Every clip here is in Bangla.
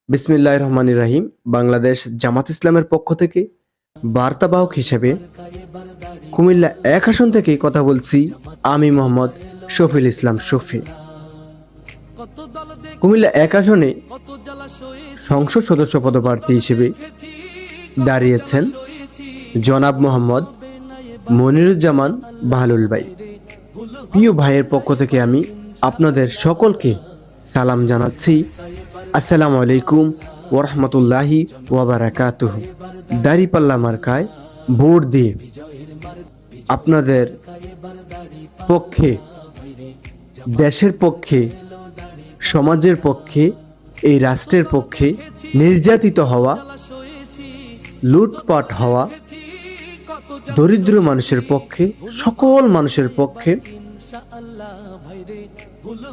বিসমিল্লাহির রহমানির রহিম। বাংলাদেশ জামাত ইসলামের পক্ষ থেকে বার্তাবাহক হিসেবে কুমিল্লা ১ আসন থেকে কথা বলছি। আমি মোহাম্মদ শফিল ইসলাম শফি। কুমিল্লা ১ আসনে সংসদ সদস্য পদপ্রার্থী হিসেবে দাঁড়িয়েছেন জনাব মোহাম্মদ মনিরুজ্জামান বাহলুল ভাই। প্রিয় ভাইয়ের পক্ষ থেকে আমি আপনাদের সকলকে সালাম জানাচ্ছি। আসসালামু আলাইকুম ওরহমতুল্লাহি ওয়াবারাকাতুহু। দাঁড়িপাল্লা মার্কায় ভোট দিয়ে আপনাদের পক্ষে, দেশের পক্ষে, সমাজের পক্ষে, এই রাষ্ট্রের পক্ষে নির্যাতিত হওয়া, লুটপাট হওয়া দরিদ্র মানুষের পক্ষে, সকল মানুষের পক্ষে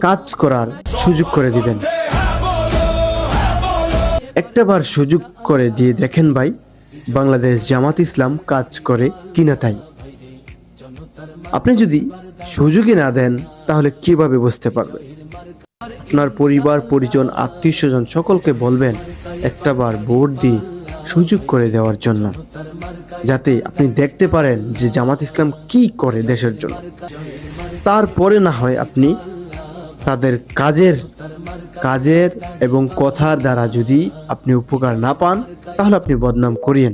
কাজ করার সুযোগ করে দিবেন। একটাবার সুযোগ করে দিয়ে দেখেন ভাই, বাংলাদেশ জামাত ইসলাম কাজ করে কিনা। তাই আপনি যদি সুযোগই না দেন তাহলে কিভাবে বুঝতে পারবেন? আপনার পরিবার, পরিজন, আত্মীয় স্বজন সকলকে বলবেন একটাবার ভোট দিয়ে সুযোগ করে দেওয়ার জন্য, যাতে আপনি দেখতে পারেন যে জামাত ইসলাম কি করে দেশের জন্য। তারপরে না হয় আপনি তাদের কাজের এবং কথার দ্বারা যদি আপনি উপকার না পান, তাহলে আপনি বদনাম করিয়েন।